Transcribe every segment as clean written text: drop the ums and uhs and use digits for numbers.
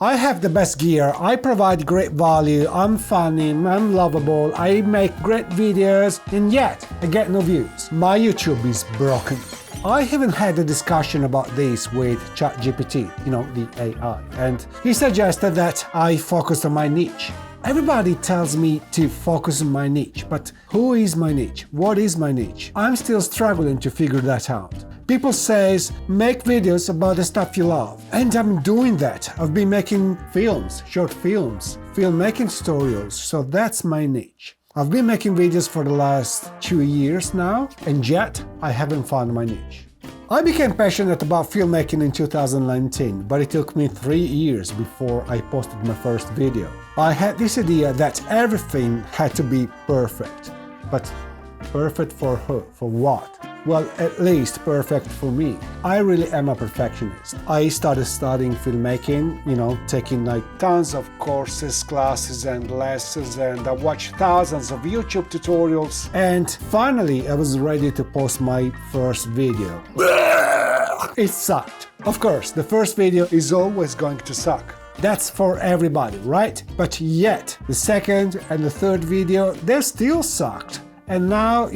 I have the best gear, I provide great value, I'm funny, I'm lovable, I make great videos, and yet I get no views. My YouTube is broken. I haven't had a discussion about this with ChatGPT, the AI, and he suggested that I focus on my niche. Everybody tells me to focus on my niche, but who is my niche? What is my niche? I'm still struggling to figure that out. People say, make videos about the stuff you love. And I'm doing that. I've been making films, short films, filmmaking tutorials, so that's my niche. I've been making videos for the last 2 years now, and yet I haven't found my niche. I became passionate about filmmaking in 2019, but it took me 3 years before I posted my first video. I had this idea that everything had to be perfect. But perfect for who? For what? Well, at least perfect for me. I really am a perfectionist. I started studying filmmaking, taking tons of courses, classes and lessons, and I watched thousands of YouTube tutorials. And finally, I was ready to post my first video. It sucked. Of course, the first video is always going to suck. That's for everybody, right? But yet, the second and the third video, they still sucked. And now,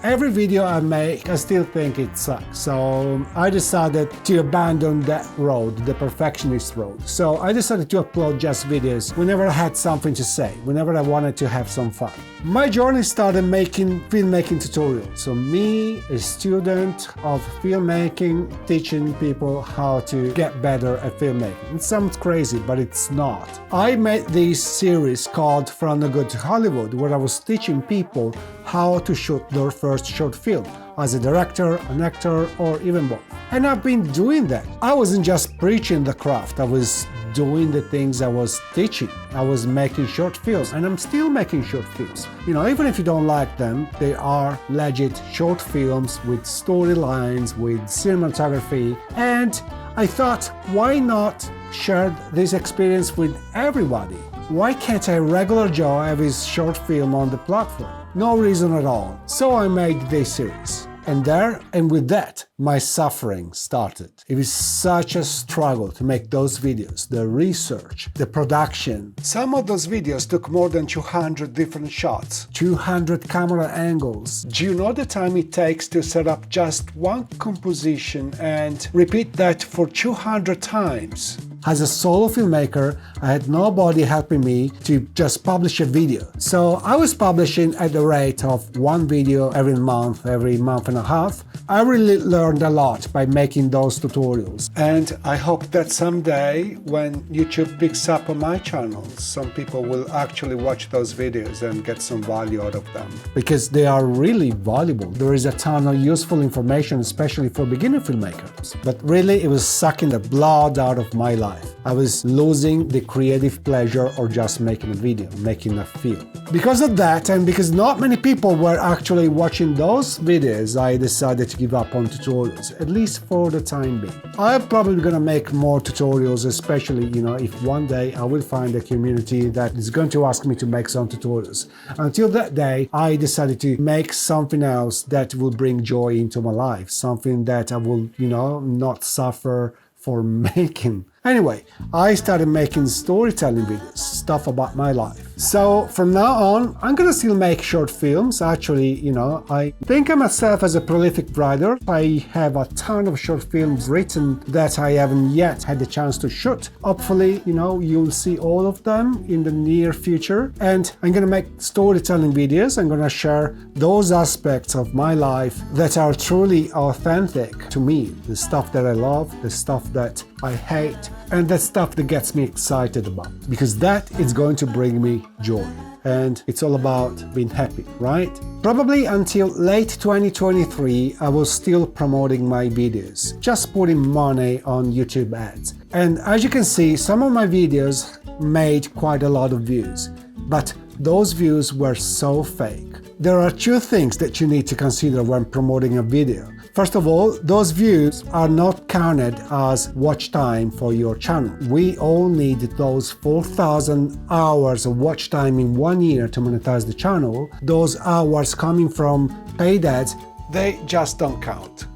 every video I make, I still think it sucks. So I decided to abandon that road, the perfectionist road. So I decided to upload just videos whenever I had something to say, whenever I wanted to have some fun. My journey started making filmmaking tutorials. So me, a student of filmmaking, teaching people how to get better at filmmaking. It sounds crazy, but it's not. I made this series called From the Good to Hollywood, where I was teaching people how to shoot their first short film as a director, an actor, or even both. And I've been doing that. I wasn't just preaching the craft, I was doing the things I was teaching. I was making short films, and I'm still making short films. Even if you don't like them, they are legit short films with storylines, with cinematography, and I thought, why not share this experience with everybody? Why can't a regular Joe have his short film on the platform? No reason at all. So I made this series. And with that, my suffering started. It was such a struggle to make those videos, the research, the production. Some of those videos took more than 200 different shots, 200 camera angles. Do you know the time it takes to set up just one composition and repeat that for 200 times? As a solo filmmaker, I had nobody helping me to just publish a video. So I was publishing at the rate of one video every month and a half. I really learned a lot by making those tutorials. And I hope that someday, when YouTube picks up on my channel, some people will actually watch those videos and get some value out of them. Because they are really valuable. There is a ton of useful information, especially for beginner filmmakers. But really, it was sucking the blood out of my life. I was losing the creative pleasure of just making a video, making a film. Because of that, and because not many people were actually watching those videos, I decided to give up on tutorials, at least for the time being. I'm probably gonna make more tutorials, especially, if one day I will find a community that is going to ask me to make some tutorials. Until that day, I decided to make something else that will bring joy into my life, something that I will, not suffer for making. Anyway, I started making storytelling videos, stuff about my life. So from now on, I'm gonna still make short films. Actually, I think of myself as a prolific writer. I have a ton of short films written that I haven't yet had the chance to shoot. Hopefully, you'll see all of them in the near future. And I'm gonna make storytelling videos. I'm gonna share those aspects of my life that are truly authentic to me. The stuff that I love, the stuff that I hate, and that stuff that gets me excited about, because that is going to bring me joy. And it's all about being happy, right? Probably until late 2023, I was still promoting my videos, just putting money on YouTube ads. And as you can see, some of my videos made quite a lot of views, but those views were so fake. There are two things that you need to consider when promoting a video. First of all, those views are not counted as watch time for your channel. We all need those 4,000 hours of watch time in 1 year to monetize the channel. Those hours coming from paid ads, they just don't count.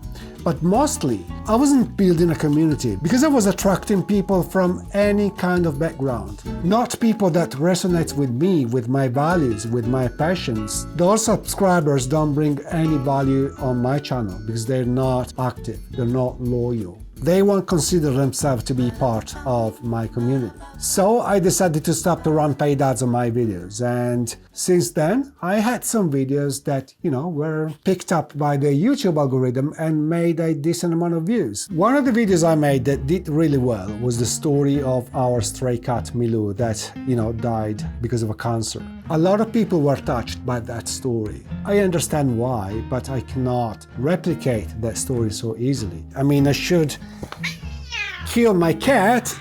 But mostly, I wasn't building a community because I was attracting people from any kind of background. Not people that resonate with me, with my values, with my passions. Those subscribers don't bring any value on my channel because they're not active, they're not loyal. They won't consider themselves to be part of my community. So I decided to stop to run paid ads on my videos, and since then I had some videos that, were picked up by the YouTube algorithm and made a decent amount of views. One of the videos I made that did really well was the story of our stray cat Milou that, died because of a cancer. A lot of people were touched by that story. I understand why, but I cannot replicate that story so easily. I mean, I should kill my cat,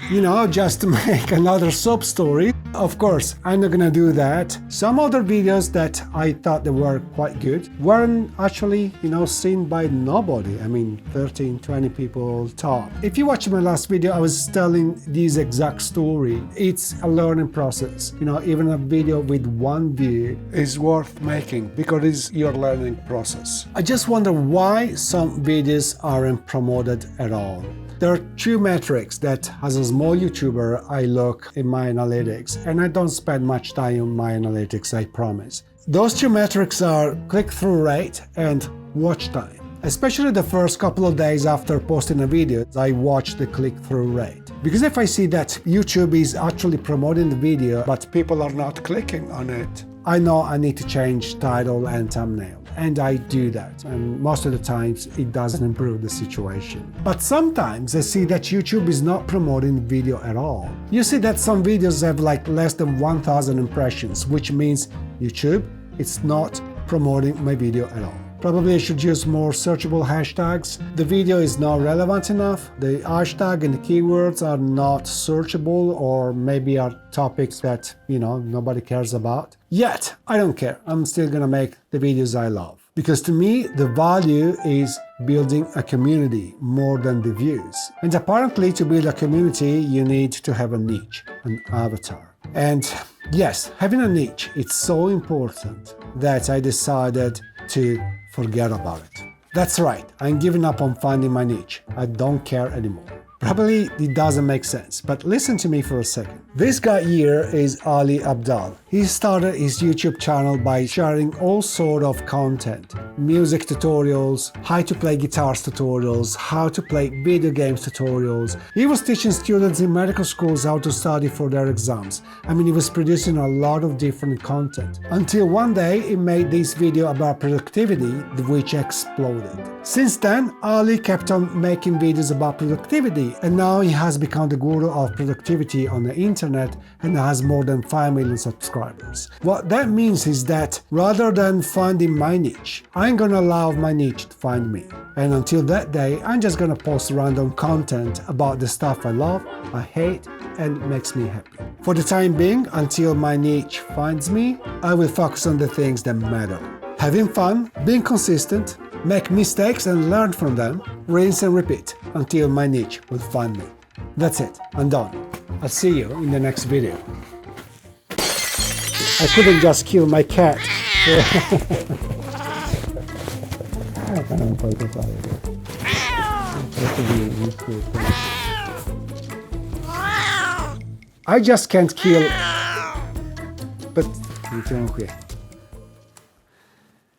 just to make another sob story. Of course, I'm not gonna do that. Some other videos that I thought they were quite good weren't actually, seen by nobody. I mean, 13, 20 people top. If you watch my last video, I was telling this exact story. It's a learning process. Even a video with one view is worth making because it's your learning process. I just wonder why some videos aren't promoted at all. There are two metrics that, as a small YouTuber, I look in my analytics, and I don't spend much time on my analytics, I promise. Those two metrics are click-through rate and watch time. Especially the first couple of days after posting a video, I watch the click-through rate. Because if I see that YouTube is actually promoting the video, but people are not clicking on it, I know I need to change title and thumbnail. And I do that, and most of the times it doesn't improve the situation. But sometimes I see that YouTube is not promoting video at all. You see that some videos have like less than 1,000 impressions, which means YouTube is not promoting my video at all. Probably I should use more searchable hashtags. The video is not relevant enough. The hashtag and the keywords are not searchable, or maybe are topics that, nobody cares about. Yet, I don't care. I'm still gonna make the videos I love. Because to me, the value is building a community more than the views. And apparently, to build a community, you need to have a niche, an avatar. And yes, having a niche, it's so important that I decided to forget about it. That's right, I'm giving up on finding my niche. I don't care anymore. Probably it doesn't make sense, but listen to me for a second. This guy here is Ali Abdal. He started his YouTube channel by sharing all sort of content. Music tutorials, how to play guitars tutorials, how to play video games tutorials. He was teaching students in medical schools how to study for their exams. I mean, he was producing a lot of different content. Until one day he made this video about productivity, which exploded. Since then, Ali kept on making videos about productivity, and now he has become the guru of productivity on the internet and has more than 5 million subscribers. What that means is that rather than finding my niche, I'm gonna allow my niche to find me. And until that day, I'm just gonna post random content about the stuff I love, I hate, and makes me happy. For the time being, until my niche finds me, I will focus on the things that matter. Having fun, being consistent, make mistakes and learn from them, rinse and repeat until my niche will find me. That's it, I'm done. I'll see you in the next video. I couldn't just kill my cat. I just can't kill. But